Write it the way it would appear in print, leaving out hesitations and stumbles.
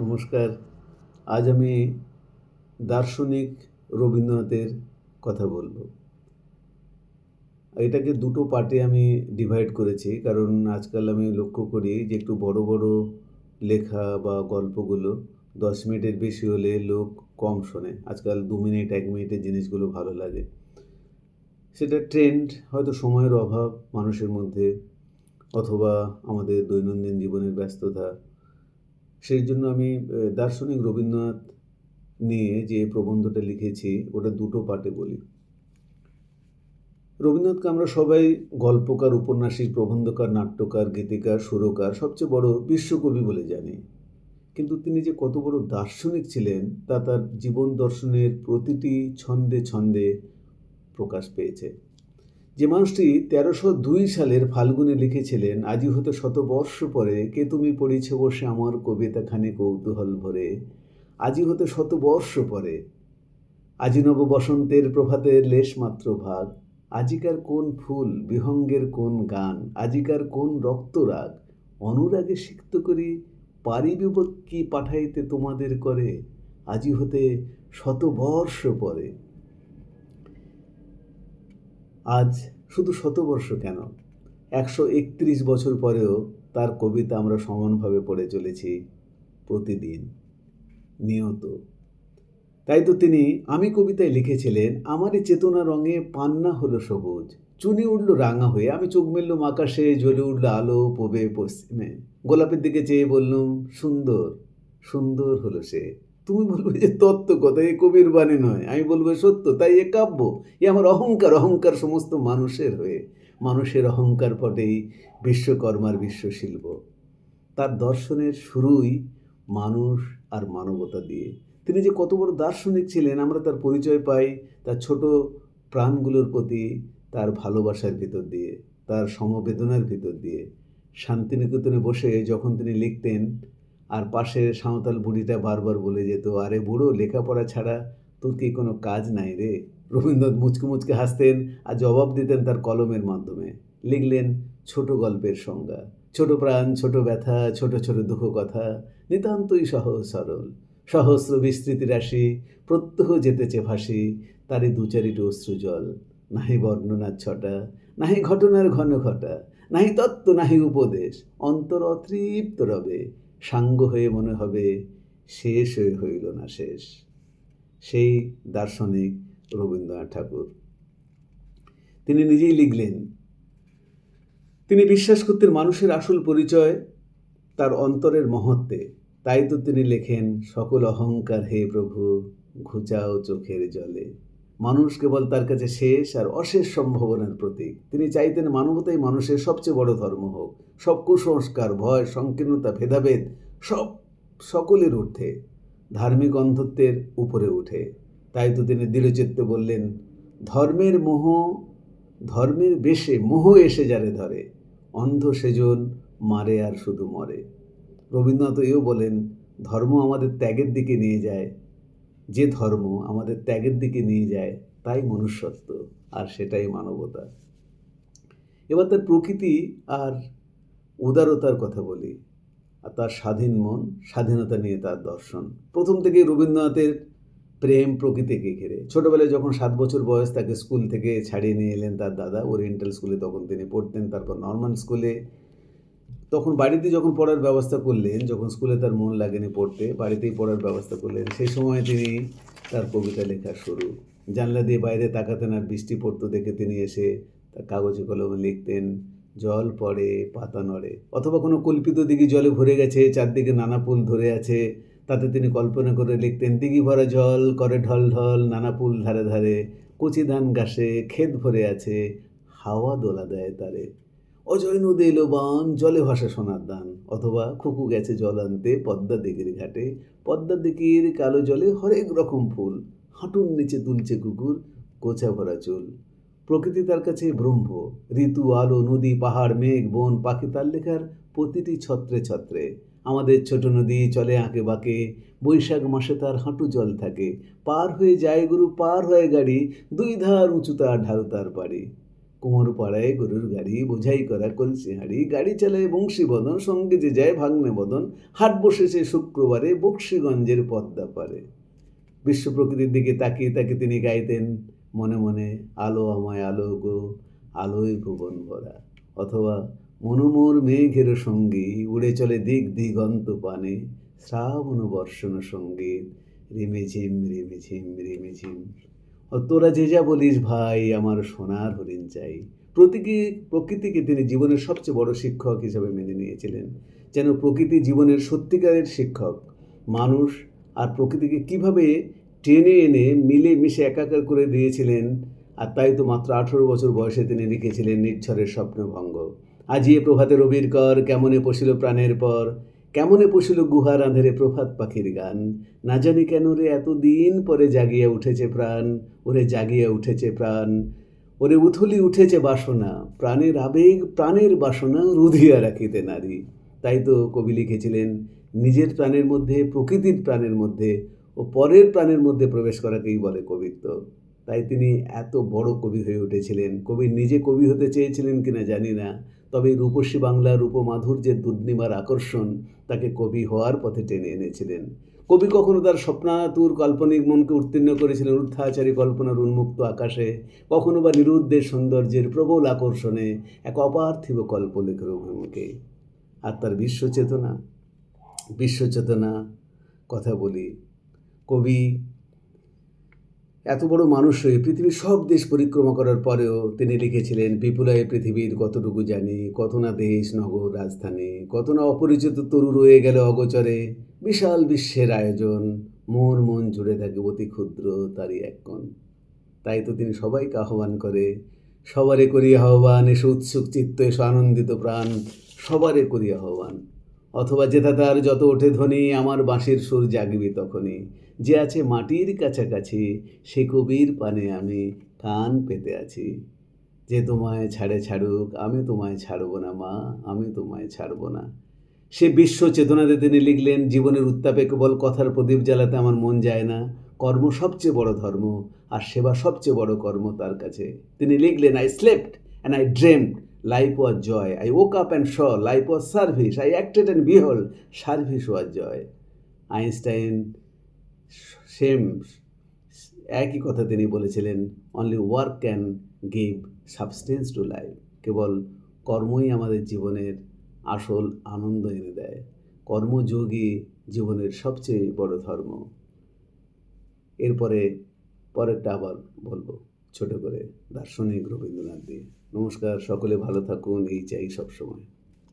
নমস্কার। আজ আমি দার্শনিক রবীন্দ্রনাথের কথা বলব। এটাকে দুটো পার্টে আমি ডিভাইড করেছি, কারণ আজকাল আমি লক্ষ্য করি যে একটু বড় বড় লেখা বা গল্পগুলো 10 মিনিটের বেশি হলে লোক কম শোনে। আজকাল 2 মিনিট 1 মিনিটের জিনিসগুলো ভালো লাগে। সেটা ট্রেন্ড, হয়তো সময়ের অভাব মানুষের মধ্যে, অথবা আমাদের দৈনন্দিন জীবনের ব্যস্ততা। সেই জন্য আমি দার্শনিক রবীন্দ্রনাথ নিয়ে যে প্রবন্ধটা লিখেছি ওটা দুটো পার্টে বলি। রবীন্দ্রনাথকে আমরা সবাই গল্পকার, উপন্যাসিক, প্রবন্ধকার, নাট্যকার, গীতিকার, সুরকার, সবচেয়ে বড় বিশ্বকবি বলে জানি। কিন্তু তিনি যে কত বড় দার্শনিক ছিলেন তা তার জীবন দর্শনের প্রতিটি ছন্দে ছন্দে প্রকাশ পেয়েছে। যে মানুষটি 1302 সালের ফাল্গুনে লিখেছিলেন, আজি হতে শতবর্ষ পরে কে তুমি পড়িছে বসে আমার কবিতাখানি কৌতূহল ভরে, আজি হতে শতবর্ষ পরে, আজি নব বসন্তের প্রভাতের লেশমাত্র ভাগ, আজিকার কোন ফুল বিহঙ্গের কোন গান, আজিকার কোন রক্তরাগ, অনুরাগে সিক্ত করি পারিবে কি পাঠাইতে তোমাদের করে, আজি হতে শতবর্ষ পরে। আজ শুধু শতবর্ষ কেন, 131 বছর পরেও তার কবিতা আমরা সমানভাবে পড়ে চলেছি প্রতিদিন, নিয়ত। তাই তো তিনি আমি কবিতায় লিখেছিলেন, আমারই চেতনা রঙে পান্না হলো সবুজ, চুনি উঠল রাঙা হয়ে, আমি চোখ মেললুম আকাশে, জ্বলে উঠল আলো পূবে পশ্চিমে, গোলাপের দিকে চেয়ে বললুম সুন্দর, সুন্দর হলো সে। তুমি বলবে যে তত্ত্ব কথা, এ কবির বাণী নয়। আমি বলবো সত্য, তাই এ কাব্য, এ আমার অহংকার, অহংকার সমস্ত মানুষের হয়ে। মানুষের অহংকার পটেই বিশ্বকর্মার বিশ্বশিল্প। তার দর্শনের শুরুই মানুষ আর মানবতা দিয়ে। তিনি যে কত বড় দার্শনিক ছিলেন আমরা তার পরিচয় পাই তার ছোট প্রাণগুলোর প্রতি তার ভালোবাসার ভিতর দিয়ে, তার সমবেদনার ভিতর দিয়ে। শান্তিনিকেতনে বসে যখন তিনি লিখতেন আর পাশের সাঁওতাল বুড়িটা বারবার বলে যেত, আরে বুড়ো, লেখাপড়া ছাড়া তোর কি কোনো কাজ নাই রে? রবীন্দ্রনাথ মুচকে মুচকে হাসতেন আর জবাব দিতেন তার কলমের মাধ্যমে। লিখলেন ছোট গল্পের সংজ্ঞা, ছোট প্রাণ, ছোট ব্যথা, ছোট ছোট দুঃখ কথা, নিতান্তই সহজ সরল, সহস্র বিস্তৃতি রাশি, প্রত্যহ যেতেছে ভাসি, তারই দু-চারিটি অশ্রুজল, নাহি বর্ণনার ছটা, নাহি ঘটনার ঘন ঘটা, নাহি তত্ত্ব, নাহি উপদেশ, অন্তর অতৃপ্ত রবে, সাঙ্গ হয়ে মনে হবে শেষ হয়ে হইল না শেষ। সেই দার্শনিক রবীন্দ্রনাথ ঠাকুর। তিনি নিজেই লিখলেন, তিনি বিশ্বাস করতেন মানুষের আসল পরিচয় তার অন্তরের মহত্বে। তাই তো তিনি লেখেন, সকল অহংকার হে প্রভু ঘুচাও চোখের জলে। মানুষ কেবল তার কাছে শেষ আর অশেষ সম্ভাবনার প্রতীক। তিনি চাইতেন মানবতাই মানুষের সবচেয়ে বড় ধর্ম হোক। সব কুসংস্কার, ভয়, সংকীর্ণতা, ভেদাভেদ সব সকলের ঊর্ধ্বে, ধার্মিক অন্ধত্বের উপরে উঠে। তাই তো তিনি দৃঢ়চিত্তে বললেন, ধর্মের মোহ, ধর্মের বেশে মোহ এসে যারে ধরে, অন্ধ সেজন মারে আর শুধু মরে। রবীন্দ্রনাথ এও বলেন, ধর্ম আমাদের ত্যাগের দিকে নিয়ে যায়, যে ধর্ম আমাদের ত্যাগের দিকে নিয়ে যায় তাই মনুষ্যত্ব, আর সেটাই মানবতা। এবার তার প্রকৃতি আর উদারতার কথা বলি, আর তার স্বাধীন মন, স্বাধীনতা নিয়ে তার দর্শন। প্রথম থেকেই রবীন্দ্রনাথের প্রেম প্রকৃতিকে ঘিরে। ছোটবেলায় যখন 7 বছর বয়স তাকে স্কুল থেকে ছাড়িয়ে নিয়ে এলেন তার দাদা, ওরিয়েন্টাল স্কুলে তখন তিনি পড়তেন, তারপর নর্মাল স্কুলে। তখন বাড়িতে যখন পড়ার ব্যবস্থা করলেন, যখন স্কুলে তার মন লাগেনি পড়তে, বাড়িতেই পড়ার ব্যবস্থা করলেন, সেই সময় তিনি তার কবিতা লেখা শুরু। জানলা দিয়ে বাইরে তাকাতেন আর বৃষ্টি পড়তো দেখে তিনি এসে তার কাগজে কলমে লিখতেন, জল পড়ে পাতা নড়ে, অথবা কোনো কল্পিত দিঘি জলে ভরে গেছে, চারদিকে নানা ফুল ধরে আছে, তাতে তিনি কল্পনা করে লিখতেন, দিঘি ভরা জল করে ঢল ঢল, নানা ফুল ধারে ধারে, কচি ধান গাছে ক্ষেত ভরে আছে, হাওয়া দোলা দেয় তারে, অজয় নদী এলো বান, জলে ভাসা সোনার দান, অথবা খুকু গেছে জল আনতে পদ্মা দিঘির ঘাটে, পদ্মা দিঘির কালো জলে হরেক রকম ফুল, হাঁটুর নিচে তুলছে কুকুর গোছা ভরা চুল। প্রকৃতি তার কাছে ব্রহ্ম, ঋতু, আলো, নদী, পাহাড়, মেঘ, বন, পাখি তার লেখার প্রতিটি ছত্রে ছত্রে। আমাদের ছোট নদী চলে আঁকে বাঁকে, বৈশাখ মাসে তার হাঁটু জল থাকে, পার হয়ে যায় গরু, পার হয়ে গাড়ি, দুই ধার উঁচু তার ঢালু তার বাড়ি। কুমোর পাড়ায় গরুর গাড়ি, বোঝাই করা কলসি হাঁড়ি, গাড়ি চালায় বংশীবদন, সঙ্গে যে যায় ভাগ্নে বদন, হাট বসেছে শুক্রবারে বক্সিগঞ্জের পদ্মা পারে। বিশ্ব প্রকৃতির দিকে তাকিয়ে তাকিয়ে তিনি গাইতেন মনে মনে, আলো আমায় আলো গো, আলোয় ভুবন ভরা। অথবা মনোমোর মেঘের সঙ্গী, উড়ে চলে দিক দিগন্ত পানে, শ্রাবণ বর্ষণ সঙ্গীত, রিমিঝিম রিমিঝিম রিমিঝিম। তোরা যে যা বলিস ভাই, আমার সোনার হরিণ চাই। প্রকৃতিকে তিনি জীবনের সবচেয়ে বড় শিক্ষক হিসেবে মেনে নিয়েছিলেন, যেন প্রকৃতি জীবনের সত্যিকারের শিক্ষক। মানুষ আর প্রকৃতিকে কিভাবে টেনে এনে মিলে মিশে একাকার করে দিয়েছিলেন। আর তাই তো মাত্র 18 বছর বয়সে তিনি লিখেছিলেন নির্ঝরের স্বপ্নভঙ্গ। আজিয়ে প্রভাতে রবির কর, কেমনে পশিল প্রাণের পর, কেমনে পশিল গুহার আঁধারে প্রভাত পাখির গান, না জানি কেন রে এতদিন পরে জাগিয়া উঠেছে প্রাণ, ওরে জাগিয়া উঠেছে প্রাণ, ওরে উথলি উঠেছে বাসনা, প্রাণের আবেগ প্রাণের বাসনা রুধিয়া রাখিতে নারী। তাই তো কবি লিখেছিলেন নিজের প্রাণের মধ্যে, প্রকৃতির প্রাণের মধ্যে ও পরের প্রাণের মধ্যে প্রবেশ করাকেই বলে কবিত্ব। তাই তিনি এত বড় কবি হয়ে উঠেছিলেন। কবি নিজে কবি হতে চেয়েছিলেন কিনা জানি না, তবে রূপসী বাংলার রূপমাধুর্যের দুর্নিবার আকর্ষণ তাকে কবি হওয়ার পথে টেনে এনেছিলেন। কবি কখনো তার স্বপ্নাতুর কাল্পনিক মনকে উত্তীর্ণ করেছিলেন ঊর্ধ্বাচারী কল্পনার উন্মুক্ত আকাশে, কখনো বা নিরুদ্দেশ সৌন্দর্যের প্রবল আকর্ষণে এক অপার্থিব কল্পলেখের অভিমুখে। আর তার বিশ্বচেতনা কথা বলি। কবি এত বড় মানুষ হয়ে পৃথিবীর সব দেশ পরিক্রমা করার পরেও তিনি লিখেছিলেন, বিপুলায় পৃথিবীর কতটুকু জানি, কত না দেশ নগর রাজধানী, কত না অপরিচিত তরু রয়ে গেল অগোচরে, বিশাল বিশ্বের আয়োজন, মোর মন জুড়ে থাকে অতি ক্ষুদ্র তারই এক কোণ। তাই তো তিনি সবাইকে আহ্বান করে, সবারে করি আহ্বান, এসো উৎসুক চিত্ত, এসো আনন্দিত প্রাণ, সবারে করি আহ্বান। অথবা যেথা তার যত ওঠে ধ্বনি, আমার বাঁশির সুর জাগবি তখনই, যে আছে মাটির কাছাকাছি, সে কবির পানে আমি কান পেতে আছি। যে তোমায় ছাড়ে ছাড়ুক, আমি তোমায় ছাড়ব না মা, আমি তোমায় ছাড়ব না। সে বিশ্ব চেতনাতে তিনি লিখলেন, জীবনের উত্তাপে কেবল কথার প্রদীপ জ্বালাতে আমার মন যায় না, কর্ম সবচেয়ে বড় ধর্ম, আর সেবা সবচেয়ে বড় কর্ম তার কাছে। তিনি লিখলেন, I slept and I dreamed, life was joy. I woke up and saw life was service. I acted and behold, service was joy. Einstein same একই কথা তিনি বলেছিলেন, only work can give substance to life. কেবল কর্মই আমাদের জীবনের আসল আনন্দ এনে দেয়। কর্মযোগই জীবনের সবচেয়ে বড় ধর্ম। পরেরটা আবার বলবো ছোট করে, দার্শনিক রবীন্দ্রনাথ দিয়ে। নমস্কার, সকলে ভালো থাকুন, এই চাই সবসময়।